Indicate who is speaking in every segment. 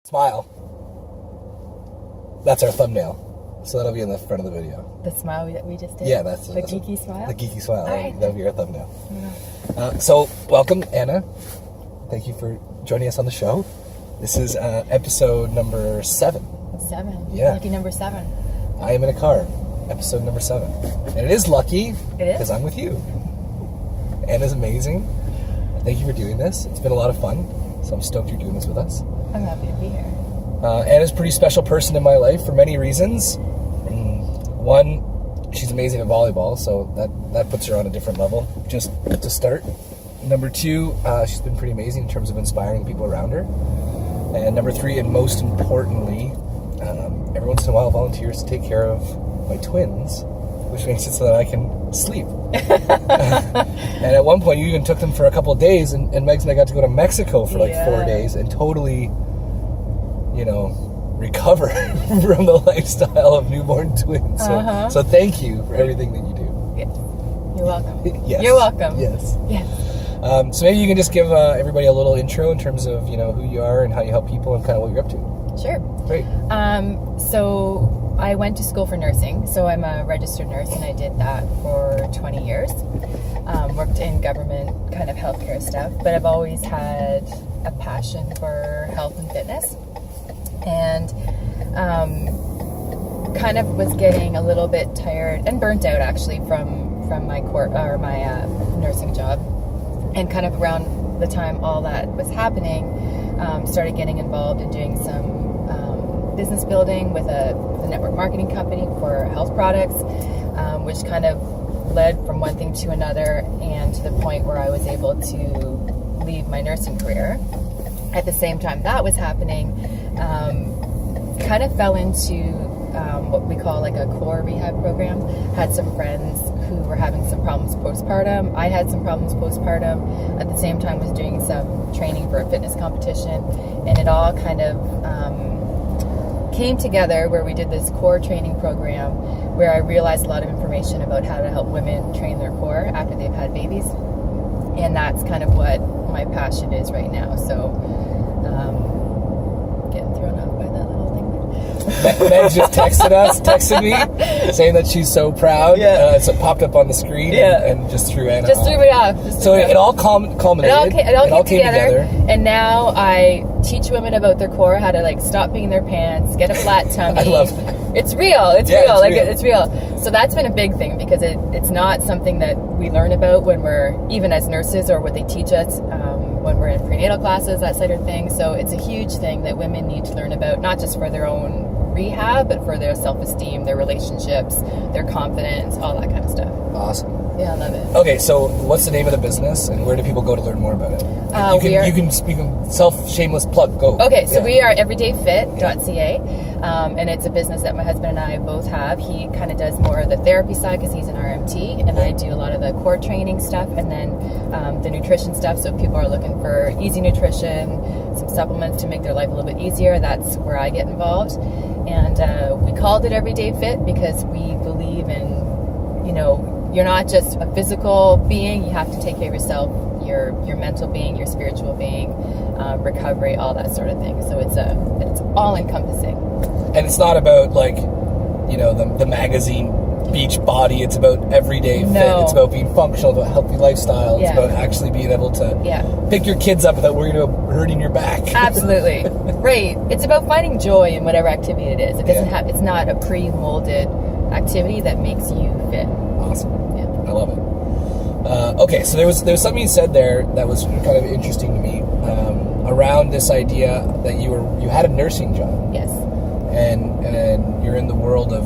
Speaker 1: Smile. That's our thumbnail. So that'll be in the front of the video.
Speaker 2: The smile that we just did?
Speaker 1: Yeah, that's
Speaker 2: the geeky smile?
Speaker 1: The geeky smile.
Speaker 2: Right.
Speaker 1: That'll be our thumbnail.
Speaker 2: Yeah.
Speaker 1: So, welcome, Anna. Thank you for joining us on the show. This is episode number 7.
Speaker 2: 7.
Speaker 1: Yeah.
Speaker 2: Lucky number 7.
Speaker 1: I am in a car. Episode number 7. And it is lucky.
Speaker 2: It is?
Speaker 1: Because I'm with you. Anna's amazing. Thank you for doing this. It's been a lot of fun. So I'm stoked you're doing this with us.
Speaker 2: I'm happy to be here.
Speaker 1: Anna's a pretty special person in my life for many reasons. One, she's amazing at volleyball, so that puts her on a different level, just to start. Number 2, she's been pretty amazing in terms of inspiring people around her. And number 3, and most importantly, every once in a while volunteers to take care of my twins, which makes it so that I can sleep. And at one point, you even took them for a couple of days, and Megs and I got to go to Mexico for 4 days and totally, recover from the lifestyle of newborn twins. So thank you for everything that you do.
Speaker 2: Yes. You're welcome.
Speaker 1: Yes.
Speaker 2: You're welcome.
Speaker 1: Yes.
Speaker 2: Yes.
Speaker 1: So maybe you can just give everybody a little intro in terms of, who you are and how you help people and kind of what you're up to.
Speaker 2: Sure.
Speaker 1: Great.
Speaker 2: So I went to school for nursing, so I'm a registered nurse, and I did that for 20 years. Worked in government kind of healthcare stuff, but I've always had a passion for health and fitness, and kind of was getting a little bit tired and burnt out actually from my nursing job, and kind of around the time all that was happening, started getting involved in doing some business building with a network marketing company for health products, which kind of led from one thing to another, and to the point where I was able to leave my nursing career. At the same time that was happening, kind of fell into what we call like a core rehab program. Had some friends who were having some problems postpartum. I had some problems postpartum. At the same time was doing some training for a fitness competition, and it all kind of came together where we did this core training program where I realized a lot of information about how to help women train their core after they've had babies, and that's kind of what my passion is right now. So getting thrown off by that little thing.
Speaker 1: Meg just texted me saying that she's so proud. So it popped up on the screen and just threw Anna
Speaker 2: just threw me off.
Speaker 1: It all culminated.
Speaker 2: It all came together. And now I teach women about their core, how to stop peeing their pants, get a flat tummy.
Speaker 1: I love that.
Speaker 2: It's real. It's real. It's real. So that's been a big thing, because it's not something that we learn about when we're, even as nurses, or what they teach us when we're in prenatal classes, that sort of thing. So it's a huge thing that women need to learn about, not just for their own rehab, but for their self-esteem, their relationships, their confidence, all that kind of stuff.
Speaker 1: Awesome.
Speaker 2: Yeah, I love it.
Speaker 1: Okay, so what's the name of the business, and where do people go to learn more about it? You can self-shameless plug. Go.
Speaker 2: Okay, so we are everydayfit.ca, and it's a business that my husband and I both have. He kind of does more of the therapy side because he's an RMT, and I do a lot of the core training stuff, and then the nutrition stuff. So if people are looking for easy nutrition, some supplements to make their life a little bit easier, that's where I get involved. And we called it Everyday Fit because we believe in, you're not just a physical being. You have to take care of yourself, your mental being, your spiritual being, recovery, all that sort of thing. So it's all encompassing. And
Speaker 1: it's not about the magazine beach body. It's about everyday fit. It's about being functional, about a healthy lifestyle. It's about actually being able to pick your kids up without worrying about hurting your back.
Speaker 2: Absolutely. Right. It's about finding joy in whatever activity it is. It doesn't have. It's not a pre-molded activity that makes you fit.
Speaker 1: Awesome. Yeah. I love it. Okay, so there was something you said there that was kind of interesting to me around this idea that you had a nursing job.
Speaker 2: Yes.
Speaker 1: And you're in the world of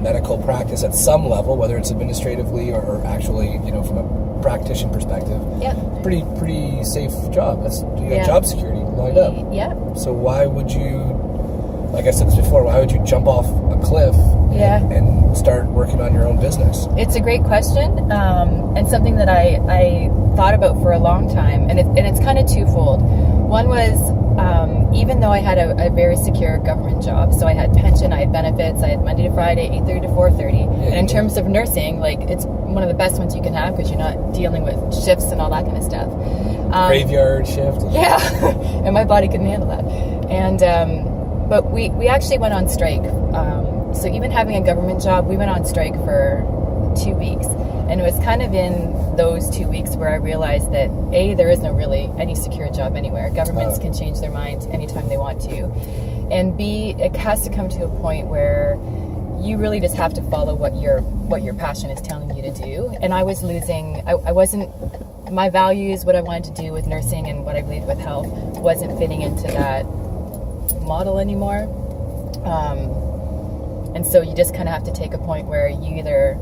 Speaker 1: medical practice at some level, whether it's administratively or actually from a practitioner perspective.
Speaker 2: Yeah.
Speaker 1: Pretty safe job. You got job security lined up.
Speaker 2: Yeah.
Speaker 1: So why would you, like I said this before, why would you jump off a cliff and start working on your own business?
Speaker 2: It's a great question, and something that I thought about for a long time, and it's kind of twofold. One was, even though I had a very secure government job, so I had pension, I had benefits, I had Monday to Friday, 8:30 to 4:30, and in terms of nursing, it's one of the best ones you can have because you're not dealing with shifts and all that kind of stuff.
Speaker 1: Graveyard shift.
Speaker 2: Yeah, and my body couldn't handle that. And but we actually went on strike. So even having a government job, we went on strike for 2 weeks. And it was kind of in those 2 weeks where I realized that A, there is no really any secure job anywhere. Governments can change their mind anytime they want to. And B, it has to come to a point where you really just have to follow what your passion is telling you to do. And I was losing, I wasn't, my values, what I wanted to do with nursing and what I believed with health wasn't fitting into that model anymore. And so you just kind of have to take a point where you either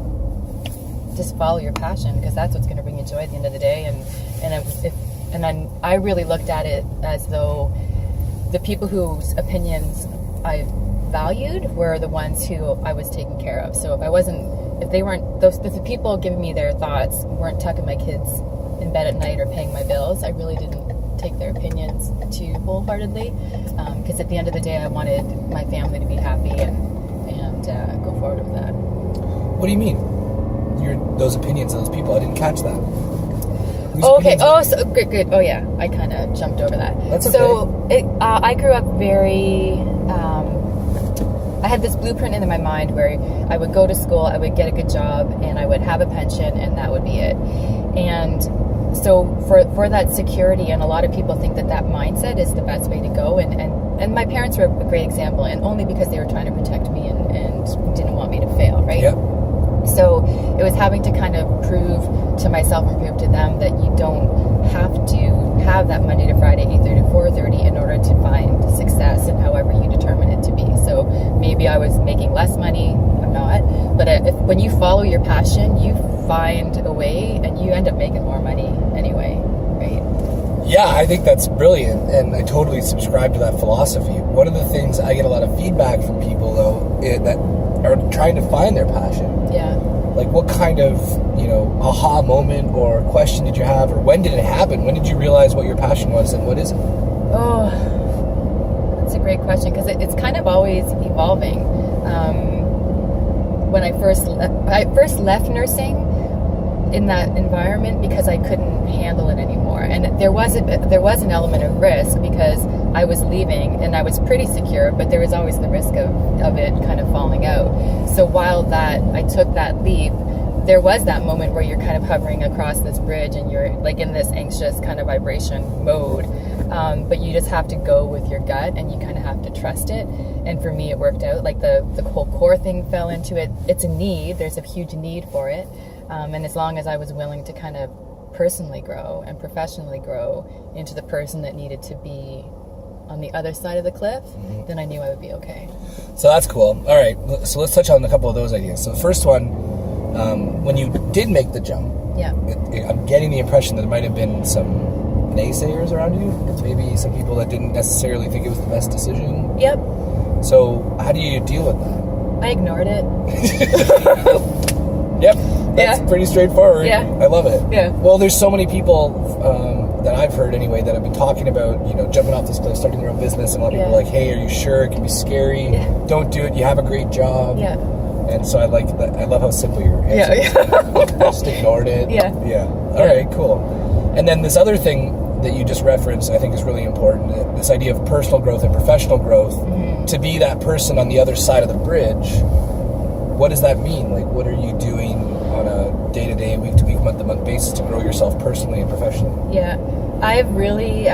Speaker 2: just follow your passion, because that's what's going to bring you joy at the end of the day. And then I really looked at it as though the people whose opinions I valued were the ones who I was taking care of. So if the people giving me their thoughts weren't tucking my kids in bed at night or paying my bills, I really didn't take their opinions too wholeheartedly, because at the end of the day I wanted my family to be happy and go forward with that.
Speaker 1: What do you mean? Those opinions of those people, I didn't catch that.
Speaker 2: Okay. So good. Oh yeah, I kind of jumped over that.
Speaker 1: That's okay.
Speaker 2: So I grew up very. I had this blueprint in my mind where I would go to school, I would get a good job, and I would have a pension, and that would be it. And so for that security, and a lot of people think that mindset is the best way to go. And my parents were a great example, and only because they were trying to protect me and didn't want me to fail, right?
Speaker 1: Yep.
Speaker 2: So it was having to kind of prove to myself and prove to them that you don't have to have that Monday to Friday, 8:30 to 4:30 in order to find success in however you determine it to be. So maybe I was making less money, I'm not, but when you follow your passion, you find a way and you end up making more money anyway, right?
Speaker 1: Yeah, I think that's brilliant, and I totally subscribe to that philosophy. One of the things I get a lot of feedback from people, though, that are trying to find their passion.
Speaker 2: Yeah.
Speaker 1: Like, what kind of, aha moment or question did you have, or when did it happen? When did you realize what your passion was and what isn't?
Speaker 2: Oh, that's a great question, because it's kind of always evolving. When I first left nursing in that environment because I couldn't handle it anymore, and there was an element of risk because I was leaving and I was pretty secure, but there was always the risk of it kind of falling out. So while I took that leap, there was that moment where you're kind of hovering across this bridge and you're like in this anxious kind of vibration mode, but you just have to go with your gut and you kind of have to trust it. And for me, it worked out. Like the whole core thing fell into it. It's a need. There's a huge need for it. And as long as I was willing to kind of personally grow and professionally grow into the person that needed to be on the other side of the cliff, then I knew I would be okay.
Speaker 1: So that's cool. All right, so let's touch on a couple of those ideas. So the first one, when you did make the jump,
Speaker 2: yeah,
Speaker 1: I'm getting the impression that there might have been some naysayers around you, maybe some people that didn't necessarily think it was the best decision.
Speaker 2: Yep. So
Speaker 1: how do you deal with that?
Speaker 2: I ignored it.
Speaker 1: Yep, that's pretty straightforward.
Speaker 2: Yeah.
Speaker 1: I love it.
Speaker 2: Yeah.
Speaker 1: Well, there's so many people that I've heard anyway that have been talking about, jumping off this cliff, starting their own business, and a lot of people are like, hey, are you sure? It can be scary. Yeah. Don't do it. You have a great job.
Speaker 2: Yeah.
Speaker 1: And so I like that. I love how simple your answer is. Just ignored it.
Speaker 2: Yeah.
Speaker 1: Yeah. All right, cool. And then this other thing that you just referenced, I think is really important, this idea of personal growth and professional growth, to be that person on the other side of the bridge. What does that mean? Like, what are you doing on a day-to-day, week-to-week, month-to-month basis to grow yourself personally and professionally?
Speaker 2: Yeah, I've really,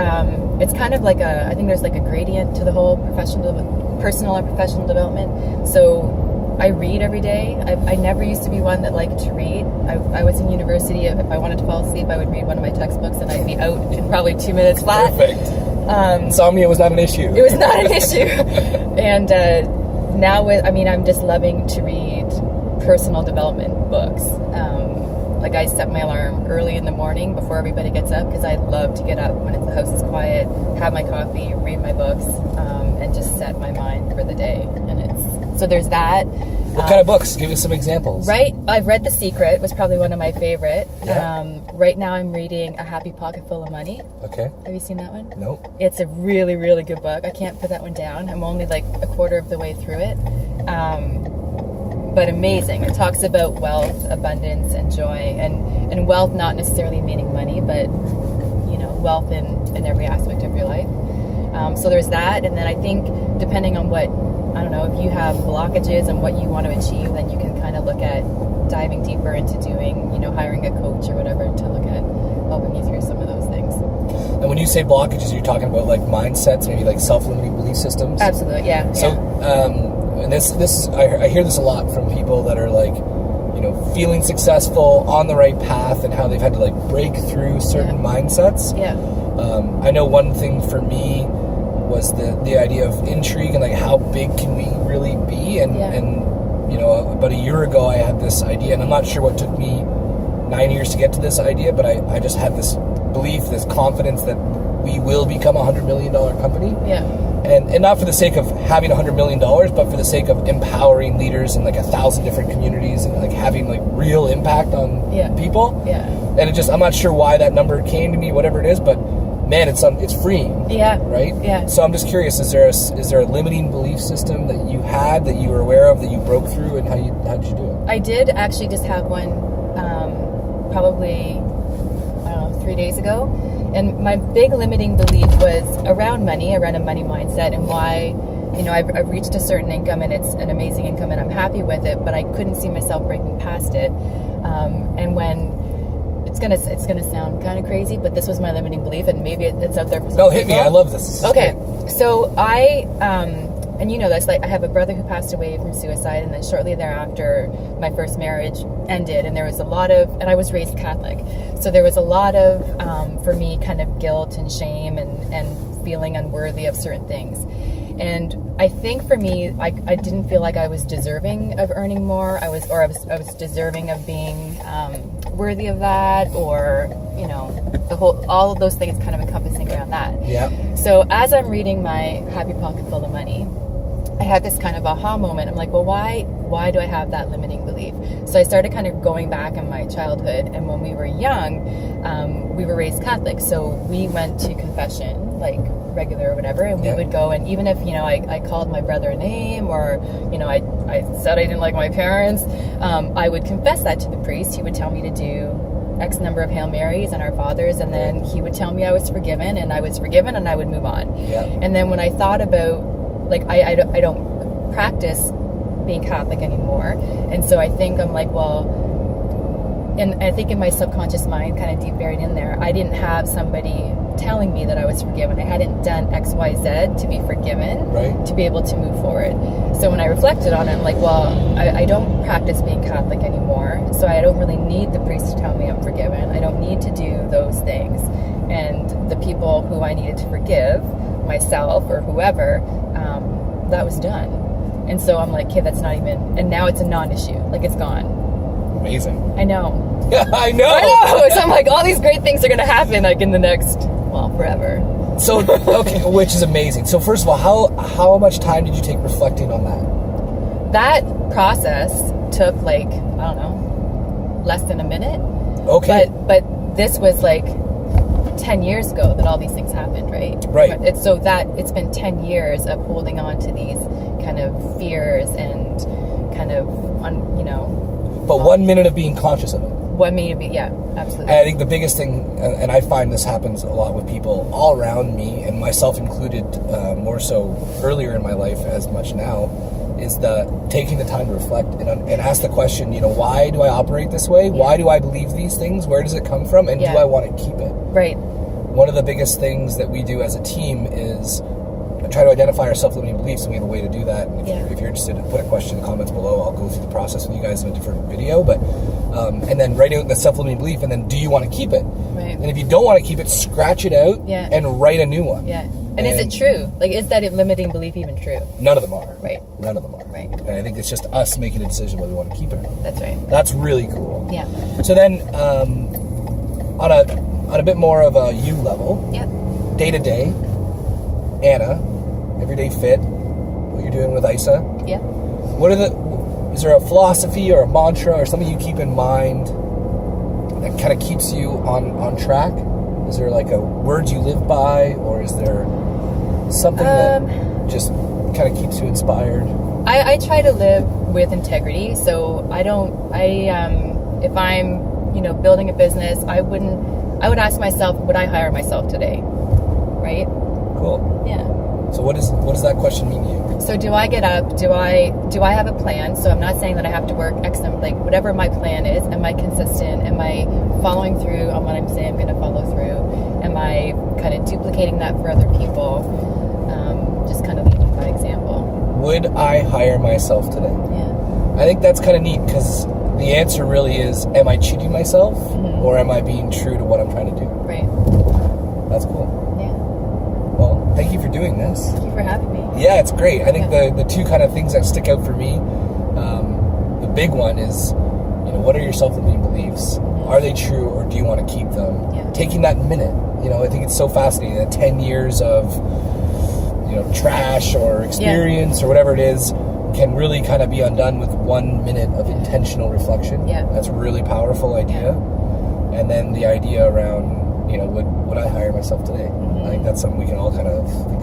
Speaker 2: it's kind of like I think there's like a gradient to the whole personal and professional development. So I read every day. I never used to be one that liked to read. I was in university. If I wanted to fall asleep, I would read one of my textbooks and I'd be out in probably 2 minutes flat.
Speaker 1: Perfect. Insomnia was not an issue.
Speaker 2: It was not an issue. And now I'm just loving to read personal development books. Like I set my alarm early in the morning before everybody gets up because I love to get up when the house is quiet, have my coffee, read my books, and just set my mind for the day. And so there's that.
Speaker 1: What kind of books? Give us some examples.
Speaker 2: Right. I've read The Secret. Was probably one of my favorite.
Speaker 1: Yeah.
Speaker 2: Right now I'm reading A Happy Pocket Full of Money.
Speaker 1: Okay.
Speaker 2: Have you seen that one?
Speaker 1: Nope.
Speaker 2: It's a really, really good book. I can't put that one down. I'm only like a quarter of the way through it. But amazing. It talks about wealth, abundance, and joy, and wealth not necessarily meaning money, but wealth in every aspect of your life. So there's that. And then I think depending on what, I don't know, if you have blockages and what you want to achieve, then you can kind of look at diving deeper into doing, hiring a coach or whatever to look at helping you through some of those things.
Speaker 1: And when you say blockages, you're talking about like mindsets, maybe like self-limiting belief systems?
Speaker 2: Absolutely, yeah.
Speaker 1: So, and this I hear this a lot from people that are like, feeling successful, on the right path, and how they've had to like break through certain mindsets.
Speaker 2: Yeah.
Speaker 1: I know one thing for me was the idea of intrigue and like how big can we really be, and about a year ago I had this idea, and I'm not sure what took me 9 years to get to this idea, but I just had this belief, this confidence that we will become a $100 million company. Yeah. And not for the sake of having $100 million, but for the sake of empowering leaders in like 1,000 different communities and like having like real impact on people. Yeah. And I'm not sure why that number came to me, whatever it is, but man, it's freeing. Yeah. Right? Yeah. So I'm just curious, is there a limiting belief system that you had, that you were aware of, that you broke through, and how did you do it?
Speaker 2: I did actually just have one, probably, 3 days ago. And my big limiting belief was around money, around a money mindset, and why, I've reached a certain income and it's an amazing income and I'm happy with it, but I couldn't see myself breaking past it. And when it's gonna sound kind of crazy, but this was my limiting belief, and maybe it's out there for some people.
Speaker 1: No, hit me. I love this.
Speaker 2: Okay, so I and this, like, I have a brother who passed away from suicide, and then shortly thereafter my first marriage ended, and there was a lot of, and I was raised Catholic, so there was a lot of for me kind of guilt and shame and feeling unworthy of certain things. And I think for me, I didn't feel like I was deserving of earning more. I was deserving of being worthy of that, or all of those things kind of encompassing around that. Yeah. So as I'm reading my Happy Pocket Full of Money, I had this kind of aha moment. I'm like, well, why do I have that limiting belief? So I started kind of going back in my childhood, and when we were young, we were raised Catholic, so we went to confession, like regular or whatever, and we would go, and even if I called my brother a name, or I said I didn't like my parents, I would confess that to the priest. He would tell me to do X number of Hail Marys and Our Fathers, and then he would tell me I was forgiven, and I was forgiven, and I would move on. And then when I thought about, like, I don't practice being Catholic anymore, and so I think I'm like, well, and I think in my subconscious mind, kind of deep buried in there, I didn't have somebody telling me that I was forgiven. I hadn't done X, Y, Z to be forgiven, to be able to move forward. So when I reflected on it, I'm like, well, I don't practice being Catholic anymore, so I don't really need the priest to tell me I'm forgiven. I don't need to do those things. And the people who I needed to forgive, myself or whoever, that was done. And so I'm like, okay, that's not even, and now it's a non-issue. Like, it's gone.
Speaker 1: Amazing.
Speaker 2: I know.
Speaker 1: I know.
Speaker 2: So I'm like, all these great things are going to happen, like, in the next, forever.
Speaker 1: So, okay, which is amazing. So first of all, how much time did you take reflecting on that?
Speaker 2: That process took, like, I don't know, less than a minute.
Speaker 1: Okay.
Speaker 2: But this was like 10 years ago that all these things happened, right?
Speaker 1: Right.
Speaker 2: It's been 10 years of holding on to these kind of fears and kind of,
Speaker 1: But 1 minute of being conscious of it.
Speaker 2: 1 minute, yeah, absolutely.
Speaker 1: And I think the biggest thing, and I find this happens a lot with people all around me, and myself included, more so earlier in my life as much now, is taking the time to reflect and ask the question, why do I operate this way? Why do I believe these things? Where does it come from? And do I want to keep it? Right. One of the biggest things that we do as a team is try to identify our self-limiting beliefs, and we have a way to do that. And if you're interested, put a question in the comments below. I'll go through the process with you guys in a different video. But and then write out the self-limiting belief, and then do you want to keep it? Right. And if you don't want to keep it, scratch it out and write a new one. Yeah.
Speaker 2: And is it true? Like, is that limiting belief even true?
Speaker 1: None of them are.
Speaker 2: Right.
Speaker 1: None of them are.
Speaker 2: Right.
Speaker 1: And I think it's just us making a decision whether we want to keep it or not.
Speaker 2: That's right.
Speaker 1: That's really cool.
Speaker 2: Yeah.
Speaker 1: So then, on a bit more of a you level, day to day, Anna, Everyday Fit, what you're doing with Isa. Yeah. Is there a philosophy or a mantra or something you keep in mind that kind of keeps you on track? Is there like a word you live by, or is there something that just kind of keeps you inspired?
Speaker 2: I try to live with integrity, so if I'm, building a business, I would ask myself, would I hire myself today? Right?
Speaker 1: Cool.
Speaker 2: Yeah.
Speaker 1: So what does that question mean to you?
Speaker 2: So do I get up? Do I have a plan? So I'm not saying that I have to work X number, like whatever my plan is. Am I consistent? Am I following through on what I'm saying I'm going to follow through? Am I kind of duplicating that for other people? Just kind of leading by example.
Speaker 1: Would I hire myself today?
Speaker 2: Yeah.
Speaker 1: I think that's kind of neat because the answer really is, am I cheating myself or am I being true to what I'm trying to do?
Speaker 2: Right.
Speaker 1: That's cool.
Speaker 2: Yeah.
Speaker 1: Well, thank you for doing this.
Speaker 2: Thank you for having me.
Speaker 1: Yeah, it's great. I think the two kind of things that stick out for me, the big one is, what are your self-limiting beliefs? Are they true or do you want to keep them?
Speaker 2: Yeah.
Speaker 1: Taking that minute, I think it's so fascinating that 10 years of, trash or experience or whatever it is can really kind of be undone with 1 minute of intentional reflection.
Speaker 2: Yeah.
Speaker 1: That's a really powerful idea.
Speaker 2: Yeah.
Speaker 1: And then the idea around, would I hire myself today? I think that's something we can all kind of think